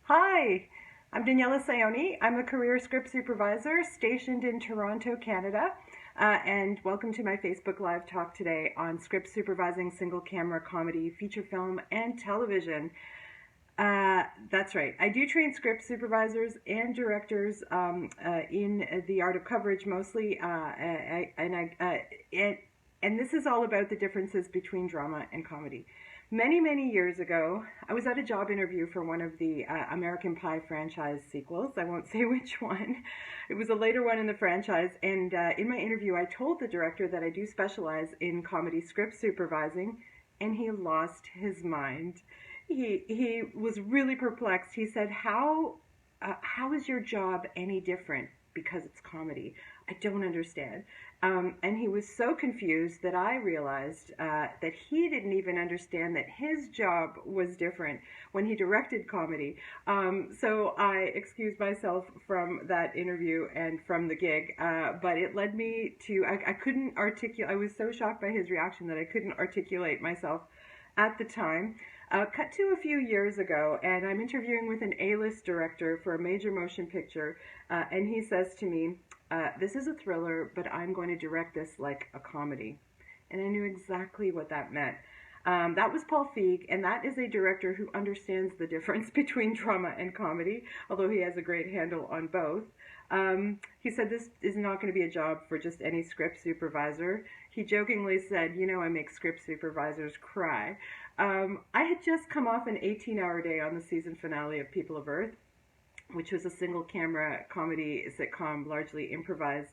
Hi, I'm Daniela Saioni. I'm a career script supervisor stationed in Toronto, Canada. And welcome to my Facebook Live talk today on script supervising single camera comedy, feature film, and television. That's right. I do train script supervisors and directors in the art of coverage mostly, and this is all about the differences between drama and comedy. Many, many years ago, I was at a job interview for one of the American Pie franchise sequels. I won't say which one. It was a later one in the franchise, and in my interview, I told the director that I do specialize in comedy script supervising, and he lost his mind. He was really perplexed. He said, how is your job any different because it's comedy? I don't understand. And he was so confused that I realized that he didn't even understand that his job was different when he directed comedy. So I excused myself from that interview and from the gig, but it led me to, I couldn't articulate, I was so shocked by his reaction that I couldn't articulate myself at the time. Cut to a few years ago, and I'm interviewing with an A-list director for a major motion picture, and he says to me, this is a thriller, but I'm going to direct this like a comedy. And I knew exactly what that meant. That was Paul Feig, and that is a director who understands the difference between drama and comedy, although he has a great handle on both. He said this is not going to be a job for just any script supervisor. He jokingly said, I make script supervisors cry. I had just come off an 18-hour day on the season finale of People of Earth, which was a single-camera comedy sitcom, largely improvised.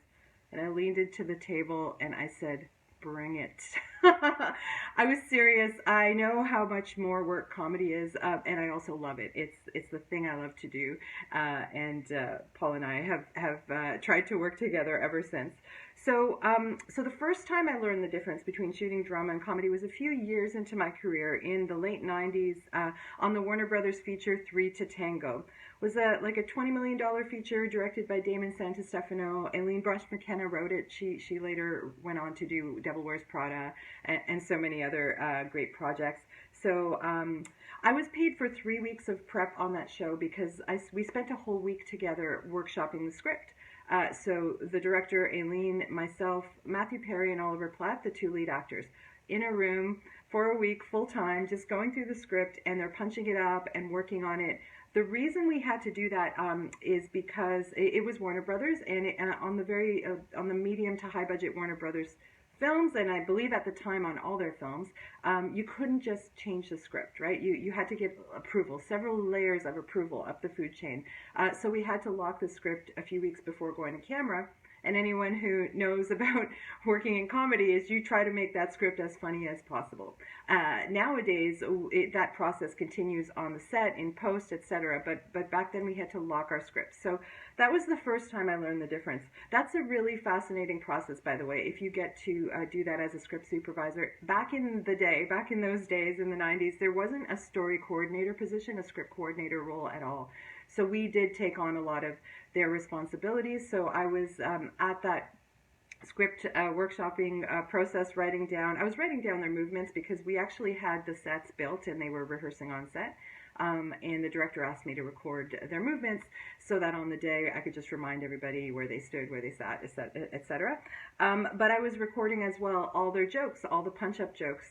And I leaned into the table and I said, bring it. I was serious. I know how much more work comedy is, and I also love it. It's the thing I love to do, and Paul and I have tried to work together ever since. So the first time I learned the difference between shooting drama and comedy was a few years into my career in the late 90s on the Warner Brothers feature Three to Tango. It was like a $20 million feature directed by Damon Santostefano. Aileen Brush McKenna wrote it. She later went on to do Devil Wears Prada and so many other great projects. So I was paid for 3 weeks of prep on that show because we spent a whole week together workshopping the script. So the director, Aileen, myself, Matthew Perry, and Oliver Platt, the two lead actors, in a room for a week full time, just going through the script, and they're punching it up and working on it. The reason we had to do that is because it was Warner Brothers, and on the medium to high budget Warner Brothers films, and I believe at the time on all their films, you couldn't just change the script, right? You had to get approval, several layers of approval up the food chain. So we had to lock the script a few weeks before going to camera. And anyone who knows about working in comedy is you try to make that script as funny as possible. Nowadays, that process continues on the set, in post, etc. But back then we had to lock our scripts. So that was the first time I learned the difference. That's a really fascinating process, by the way, if you get to do that as a script supervisor. Back in those days in the 90s, there wasn't a story coordinator position, a script coordinator role at all. So we did take on a lot of their responsibilities. So I was at that script workshopping process I was writing down their movements because we actually had the sets built and they were rehearsing on set. And the director asked me to record their movements so that on the day I could just remind everybody where they stood, where they sat, etc. But I was recording as well all their jokes, all the punch-up jokes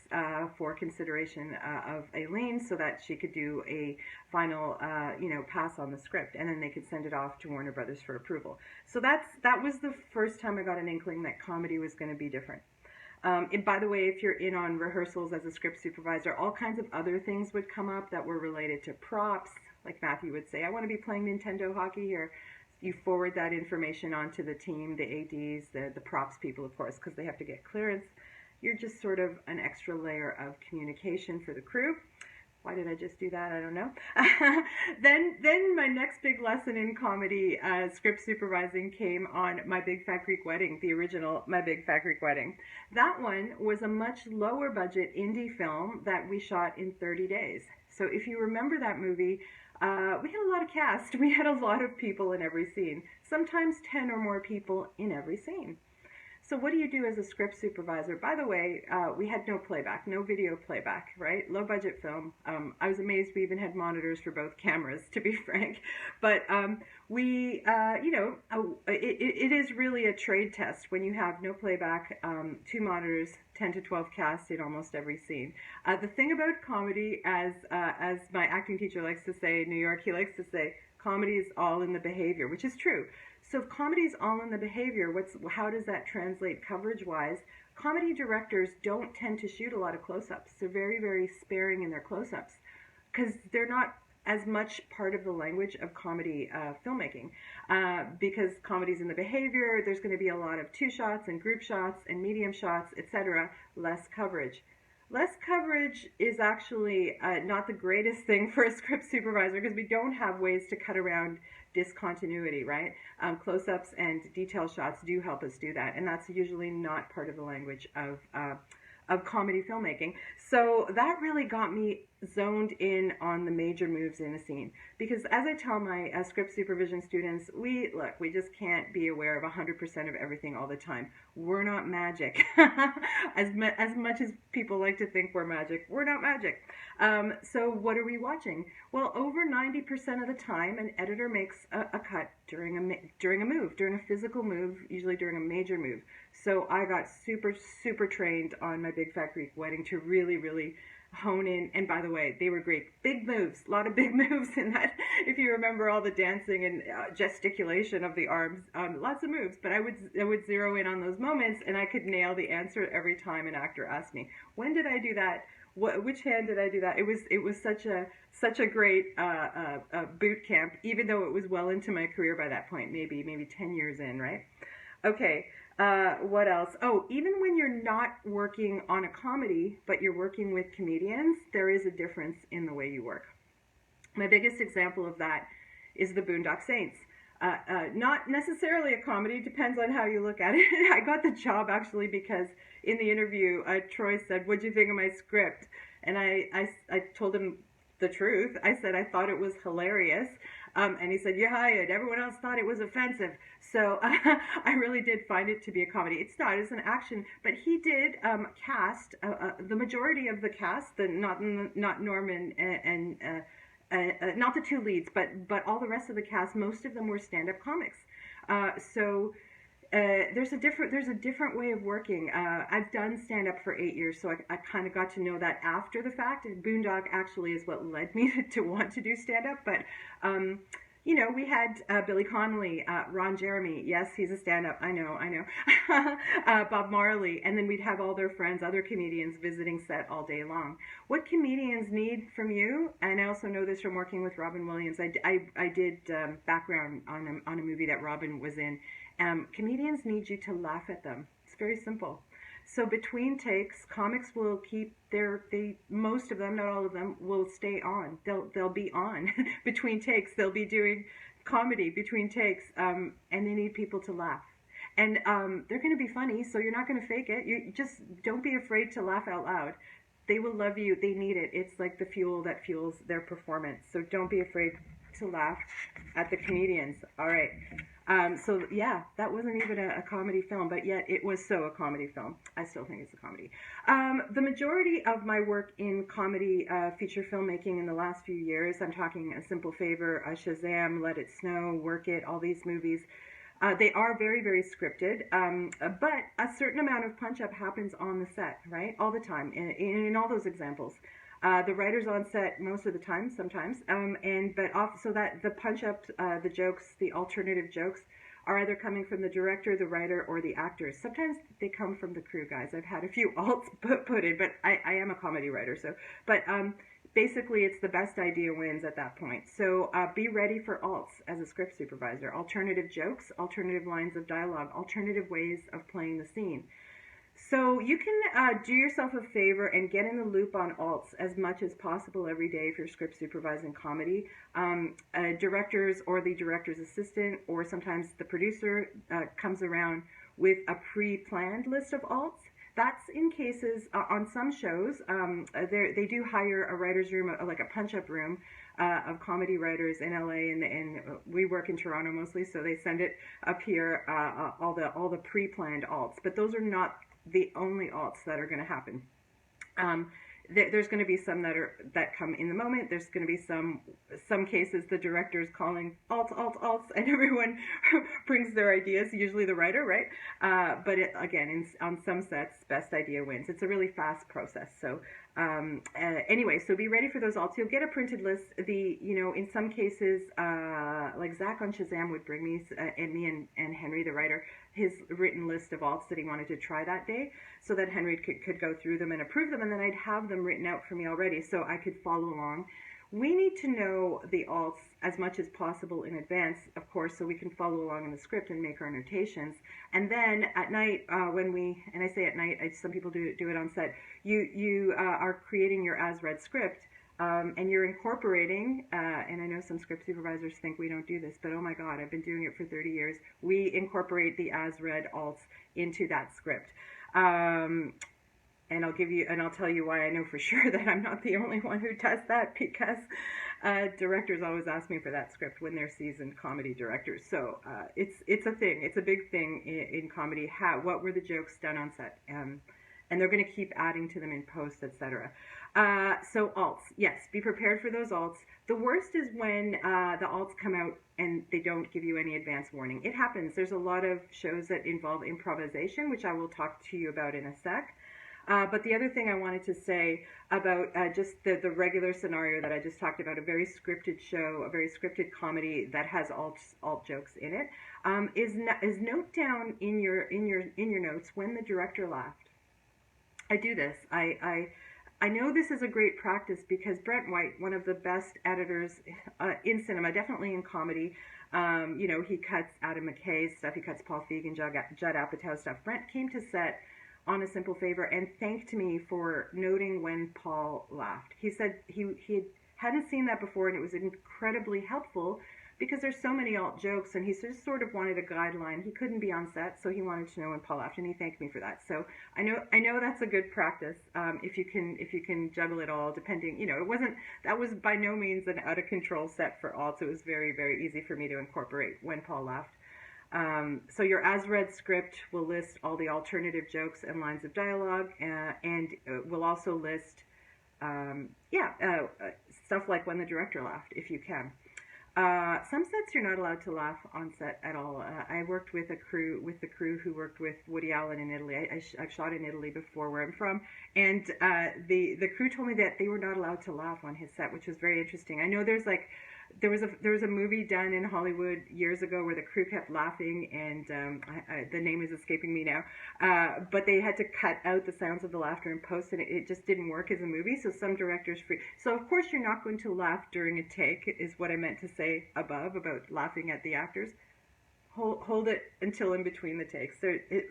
for consideration of Aileen so that she could do a final, pass on the script, and then they could send it off to Warner Brothers for approval. So that was the first time I got an inkling that comedy was going to be different. And by the way, if you're in on rehearsals as a script supervisor, all kinds of other things would come up that were related to props. Like Matthew would say, I want to be playing Nintendo hockey here. You forward that information onto the team, the ADs, the props people, of course, because they have to get clearance. You're just sort of an extra layer of communication for the crew. Why did I just do that? I don't know. Then my next big lesson in comedy, script supervising, came on My Big Fat Greek Wedding, the original My Big Fat Greek Wedding. That one was a much lower budget indie film that we shot in 30 days. So if you remember that movie, we had a lot of cast. We had a lot of people in every scene, sometimes 10 or more people in every scene. So what do you do as a script supervisor? By the way, we had no playback, no video playback, right? Low budget film. I was amazed we even had monitors for both cameras, to be frank. But it is really a trade test when you have no playback, 2 monitors, 10 to 12 cast in almost every scene. The thing about comedy, as my acting teacher likes to say in New York, he likes to say, comedy is all in the behavior, which is true. So if comedy is all in the behavior, how does that translate coverage-wise? Comedy directors don't tend to shoot a lot of close-ups. They're very, very sparing in their close-ups because they're not as much part of the language of comedy filmmaking. Because comedy's in the behavior, there's going to be a lot of 2 shots and group shots and medium shots, etc., less coverage. Less coverage is actually not the greatest thing for a script supervisor because we don't have ways to cut around discontinuity, right? Close-ups and detail shots do help us do that, and that's usually not part of the language of comedy filmmaking. So that really got me zoned in on the major moves in a scene, because as I tell my script supervision students, we just can't be aware of 100% of everything all the time. We're not magic. as much as people like to think we're magic, we're not magic. So what are we watching? Well, over 90% of the time, an editor makes a cut during a move, during a physical move, usually during a major move. So I got super trained on my Big Fat Greek Wedding to really hone in. And by the way, they were great. Big moves, a lot of big moves in that. If you remember all the dancing and gesticulation of the arms, lots of moves. But I would zero in on those moments, and I could nail the answer every time an actor asked me, "When did I do that? Which hand did I do that?" It was such a great boot camp, even though it was well into my career by that point, maybe 10 years in, right? Okay. What else? Oh, even when you're not working on a comedy, but you're working with comedians, there is a difference in the way you work. My biggest example of that is the Boondock Saints. Not necessarily a comedy, depends on how you look at it. I got the job actually because in the interview, Troy said, "What'd you think of my script?" And I told him the truth. I said I thought it was hilarious. And he said, "You're hired. Everyone else thought it was offensive." So I really did find it to be a comedy. It's not. It's an action. But he did cast the majority of the cast, not Norman and not the 2 leads, but all the rest of the cast. Most of them were stand-up comics. There's a different way of working. I've done stand-up for 8 years, so I kind of got to know that after the fact. And Boondock actually is what led me to want to do stand-up. But we had Billy Connolly, Ron Jeremy. Yes, he's a stand-up. I know. Bob Marley, and then we'd have all their friends, other comedians, visiting set all day long. What comedians need from you, and I also know this from working with Robin Williams. I did background on a movie that Robin was in. Comedians need you to laugh at them. It's very simple. So between takes, comics will keep most of them, not all of them, will stay on. They'll be on. Between takes, they'll be doing comedy between takes, and they need people to laugh. And they're going to be funny, so you're not going to fake it. You just don't be afraid to laugh out loud. They will love you. They need it. It's like the fuel that fuels their performance. So don't be afraid to laugh at the comedians. All right. So yeah, that wasn't even a comedy film, but yet it was so a comedy film. I still think it's a comedy. The majority of my work in comedy feature filmmaking in the last few years, I'm talking A Simple Favor, Shazam, Let It Snow, Work It, all these movies, they are very, very scripted, but a certain amount of punch-up happens on the set, right? All the time, in all those examples. The writer's on set most of the time, sometimes, so that the punch-up, the jokes, the alternative jokes are either coming from the director, the writer, or the actors. Sometimes they come from the crew, guys. I've had a few alts put in, but I am a comedy writer, basically it's the best idea wins at that point. So be ready for alts as a script supervisor. Alternative jokes, alternative lines of dialogue, alternative ways of playing the scene. So you can do yourself a favor and get in the loop on alts as much as possible every day if you're script supervising comedy. Directors or the director's assistant or sometimes the producer comes around with a pre-planned list of alts. That's in cases, on some shows, they do hire a writer's room, like a punch-up room, of comedy writers in LA, and we work in Toronto mostly, so they send it up here, all the pre-planned alts. But those are not the only alts that are going to happen. There's going to be some that come in the moment. There's going to be some cases the director's calling alts, and everyone brings their ideas. Usually the writer, right? But again, on some sets, best idea wins. It's a really fast process. So anyway, so be ready for those alts. You'll get a printed list. In some cases, like Zach on Shazam would bring me and Henry, the writer, his written list of alts that he wanted to try that day, so that Henry could go through them and approve them, and then I'd have them written out for me already so I could follow along. We need to know the alts as much as possible in advance, of course, so we can follow along in the script and make our notations. And then at night, and I say at night, some people do it on set, you are creating your as-read script, and you're incorporating, and I know some script supervisors think we don't do this, but oh my God, I've been doing it for 30 years. We incorporate the as-read alts into that script. And I'll tell you why I know for sure that I'm not the only one who does that, because directors always ask me for that script when they're seasoned comedy directors. So it's a thing. It's a big thing in comedy. What were the jokes done on set? And they're going to keep adding to them in post, etc. So alts, yes, be prepared for those alts. The worst is when the alts come out and they don't give you any advance warning. It happens. There's a lot of shows that involve improvisation, which I will talk to you about in a sec. But the other thing I wanted to say about just the regular scenario that I just talked about, a very scripted show, a very scripted comedy that has alt jokes in it, is note down in your notes when the director laughed. I do this. I know this is a great practice because Brent White, one of the best editors in cinema, definitely in comedy, he cuts Adam McKay's stuff, he cuts Paul Feig and Judd Apatow's stuff. Brent came to set on a simple favor and thanked me for noting when Paul laughed. He said he hadn't seen that before, and it was incredibly helpful because there's so many alt jokes, and he just sort of wanted a guideline. He couldn't be on set, so he wanted to know when Paul laughed, and he thanked me for that. So I know that's a good practice if you can juggle it all. Depending, that was by no means an out of control set for alts. It was very, very easy for me to incorporate when Paul laughed. So your as-read script will list all the alternative jokes and lines of dialogue, and will also list stuff like when the director laughed, if you can. Some sets you're not allowed to laugh on set at all. I worked with the crew who worked with Woody Allen in Italy. I've shot in Italy before, where I'm from, and the crew told me that they were not allowed to laugh on his set, which was very interesting. I know there was a movie done in Hollywood years ago where the crew kept laughing, and the name is escaping me now, but they had to cut out the sounds of the laughter in post, and it just didn't work as a movie. So some directors so of course you're not going to laugh during a take, is what I meant to say above about laughing at the actors. Hold it until in between the takes.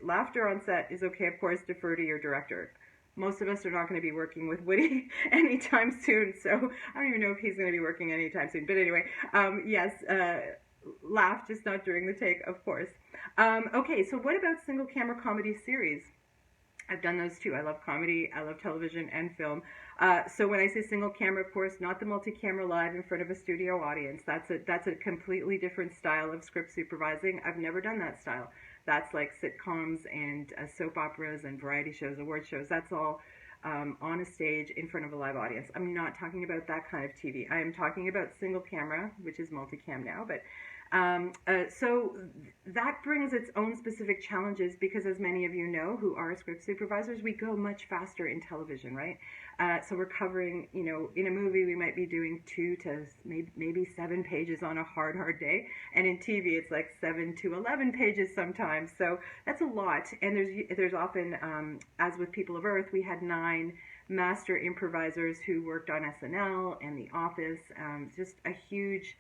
Laughter on set is okay, of course. Defer to your director. Most of us are not going to be working with Woody anytime soon, so I don't even know if he's going to be working anytime soon. But anyway, yes, laugh, just not during the take, of course. Okay, so what about single camera comedy series? I've done those too. I love comedy, I love television and film. So when I say single camera, of course, not the multi-camera live in front of a studio audience. That's a completely different style of script supervising. I've never done that style. That's like sitcoms and soap operas and variety shows, award shows. That's all on a stage in front of a live audience. I'm not talking about that kind of TV. I am talking about single camera, which is multicam now. But so that brings its own specific challenges because, as many of you know who are script supervisors, we go much faster in television, right? So we're covering, in a movie we might be doing 2 to maybe 7 pages on a hard day, and in TV it's like 7 to 11 pages sometimes. So that's a lot, and there's often, as with People of Earth, we had 9 master improvisers who worked on SNL and The Office, just a huge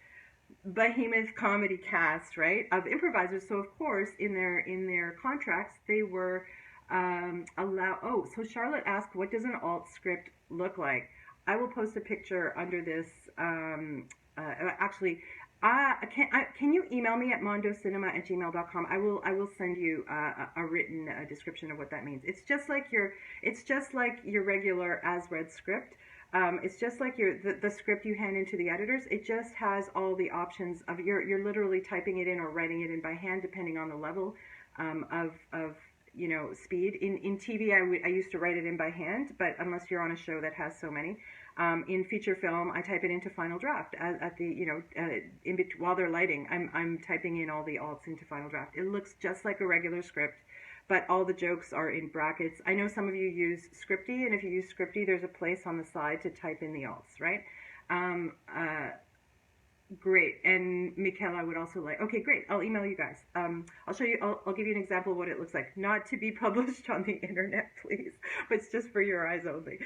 behemoth comedy cast, right, of improvisers. So of course in their contracts they were so Charlotte asked, what does an alt script look like? I will post a picture under this. Can you email me at mondocinema@gmail.com? I will send you a written description of what that means. It's just like your regular as read script. It's just like the script you hand into the editors. It just has all the options of you're literally typing it in or writing it in by hand, depending on the level of speed. In TV, I used to write it in by hand, but unless you're on a show that has so many. In feature film, I type it into Final Draft at the while they're lighting. I'm typing in all the alts into Final Draft. It looks just like a regular script, but all the jokes are in brackets. I know some of you use Scripty, and if you use Scripty, there's a place on the side to type in the alts, right? Great. And Michaela would also like, okay, great. I'll email you guys. I'll show you, I'll give you an example of what it looks like. Not to be published on the internet, please, but it's just for your eyes only.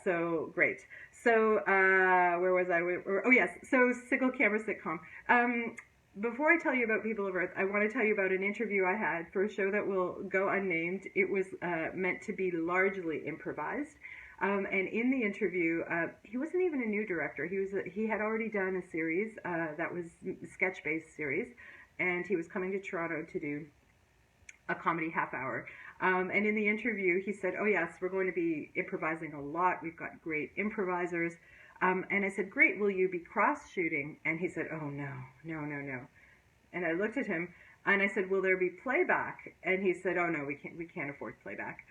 So great. So, where was I? Oh yes. So single camera sitcom. Before I tell you about People of Earth, I want to tell you about an interview I had for a show that will go unnamed. It was meant to be largely improvised. And in the interview, he wasn't even a new director. He had already done a series that was a sketch-based series, and he was coming to Toronto to do a comedy half hour. And in the interview, he said, "Oh yes, we're going to be improvising a lot. We've got great improvisers." And I said, "Great. Will you be cross-shooting?" And he said, "Oh no, no, no, no." And I looked at him. And I said, "Will there be playback?" And he said, "Oh no, we can't afford playback."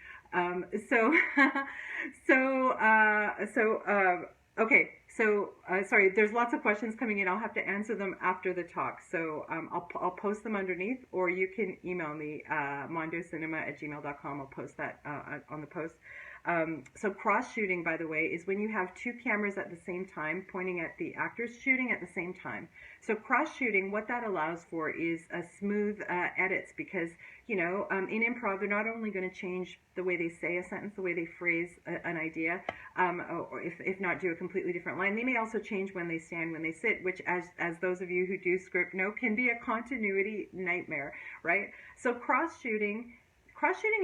Sorry, there's lots of questions coming in. I'll have to answer them after the talk. So I'll post them underneath, or you can email me, mondocinema@gmail.com. I'll post that on the post. So cross-shooting, by the way, is when you have two cameras at the same time pointing at the actors shooting at the same time. So cross-shooting, what that allows for is smooth edits, because, in improv, they're not only going to change the way they say a sentence, the way they phrase an idea, or if not do a completely different line, they may also change when they stand, when they sit, which, as those of you who do script know, can be a continuity nightmare, right? So cross-shooting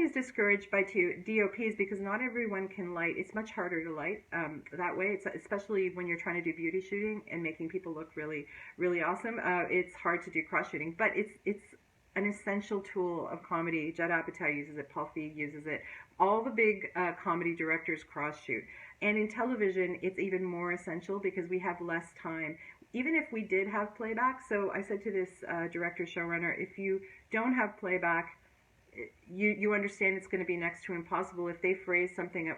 is discouraged by DOPs because not everyone can light. It's much harder to light that way. It's especially when you're trying to do beauty shooting and making people look really, really awesome. It's hard to do cross shooting, but it's an essential tool of comedy. Judd Apatow uses it. Paul Feig uses it. All the big comedy directors cross shoot. And in television, it's even more essential because we have less time. Even if we did have playback, so I said to this director showrunner, if you don't have playback, you understand it's going to be next to impossible. If they phrase something,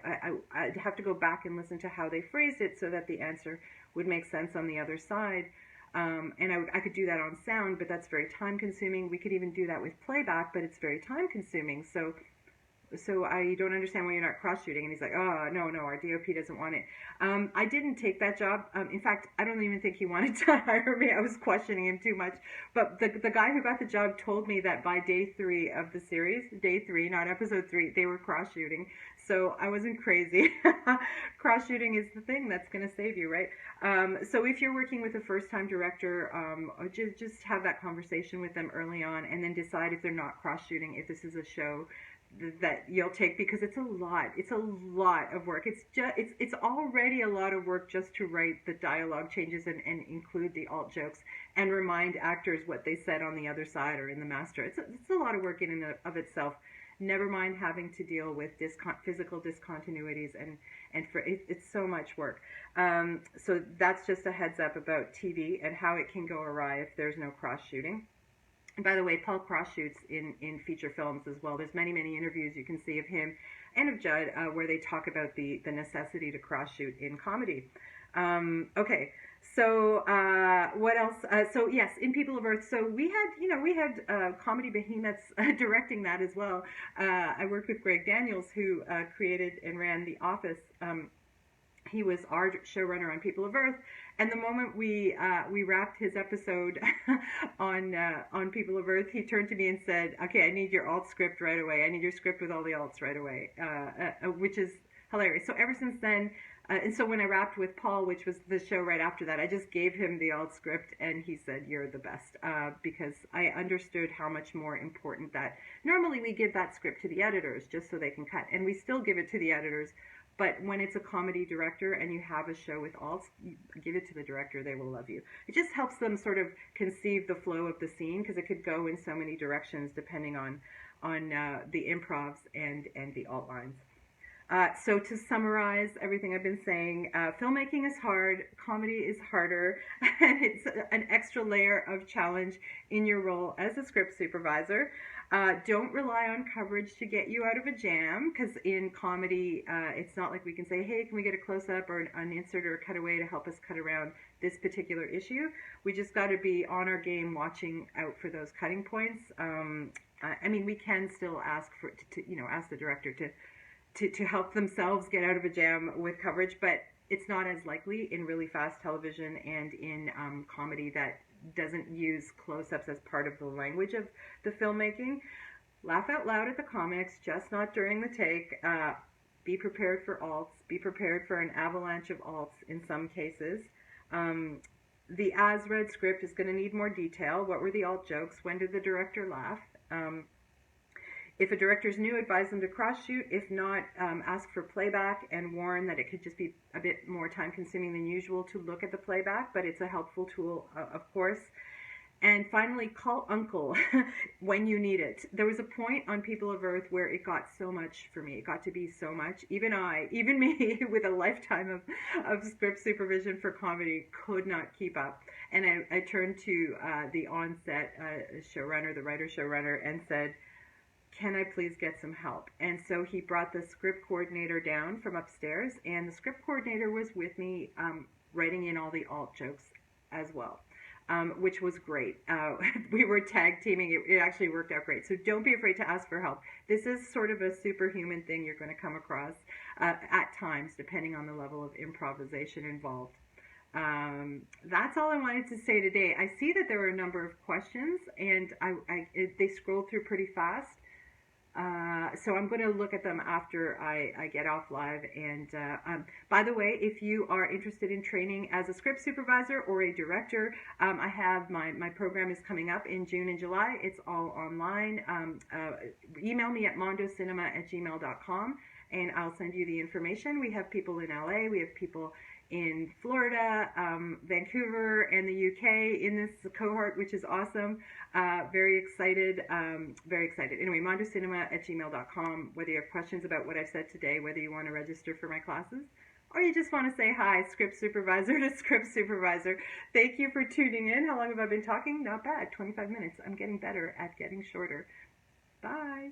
I'd have to go back and listen to how they phrased it so that the answer would make sense on the other side. And I could do that on sound, but that's very time consuming. We could even do that with playback, but it's very time consuming. So I don't understand why you're not cross-shooting. And he's like, "Oh, no, our DOP doesn't want it." I didn't take that job. In fact, I don't even think he wanted to hire me. I was questioning him too much. But the guy who got the job told me that by day 3 of the series, day 3, not episode 3, they were cross-shooting. So I wasn't crazy. Cross-shooting is the thing that's going to save you, right? So if you're working with a first-time director, just have that conversation with them early on, and then decide if they're not cross-shooting, if this is a show that you'll take, because it's a lot of work. It's already a lot of work just to write the dialogue changes and include the alt jokes and remind actors what they said on the other side or in the master. It's a lot of work in and of itself. Never mind having to deal with physical discontinuities and it's so much work. So that's just a heads up about TV and how it can go awry if there's no cross shooting. And by the way, Paul cross-shoots in feature films as well. There's many interviews you can see of him and of Judd where they talk about the necessity to cross-shoot in comedy. Okay, so what else? So yes, in People of Earth, so we had comedy behemoths directing that as well. I worked with Greg Daniels, who created and ran The Office. He was our showrunner on People of Earth, and the moment we wrapped his episode on People of Earth, he turned to me and said, "Okay, I need your alt script right away. I need your script with all the alts right away," which is hilarious. So ever since then, and so when I wrapped with Paul, which was the show right after that, I just gave him the alt script, and he said, "You're the best," because I understood how much more important that. Normally we give that script to the editors just so they can cut, and we still give it to the editors. But when it's a comedy director and you have a show with alts, you give it to the director, they will love you. It just helps them sort of conceive the flow of the scene, because it could go in so many directions depending on the improvs and the alt lines. So to summarize everything I've been saying, filmmaking is hard, comedy is harder, and it's an extra layer of challenge in your role as a script supervisor. Don't rely on coverage to get you out of a jam, because in comedy, it's not like we can say, hey, can we get a close-up or an insert or a cutaway to help us cut around this particular issue. We just got to be on our game, watching out for those cutting points. I mean, we can still ask ask the director to help themselves get out of a jam with coverage, but it's not as likely in really fast television and in comedy that doesn't use close-ups as part of the language of the filmmaking. Laugh out loud at the comics, just not during the take. Be prepared for alts. Be prepared for an avalanche of alts in some cases. The as-read script is going to need more detail. What were the alt jokes? When did the director laugh? If a director's new, advise them to cross-shoot. If not, ask for playback and warn that it could just be a bit more time-consuming than usual to look at the playback, but it's a helpful tool, of course. And finally, call uncle when you need it. There was a point on People of Earth where it got so much for me. It got to be so much. Even me, with a lifetime of script supervision for comedy, could not keep up. And I turned to the on-set showrunner, the writer-showrunner, and said, can I please get some help? And so he brought the script coordinator down from upstairs, and the script coordinator was with me writing in all the alt jokes as well, which was great. We were tag teaming. It actually worked out great. So don't be afraid to ask for help. This is sort of a superhuman thing you're going to come across at times, depending on the level of improvisation involved. That's all I wanted to say today. I see that there are a number of questions, and they scroll through pretty fast. So I'm going to look at them after I get off live. And by the way, if you are interested in training as a script supervisor or a director, I have my program is coming up in June and July. It's all online. Email me at mondocinema@gmail.com and I'll send you the information. We have people in LA. We have people in Florida, Vancouver, and the UK in this cohort, which is awesome. Very excited, very excited. Anyway, mondocinema@gmail.com, whether you have questions about what I've said today, whether you want to register for my classes, or you just want to say hi, script supervisor to script supervisor. Thank you for tuning in. How long have I been talking? Not bad, 25 minutes. I'm getting better at getting shorter. Bye.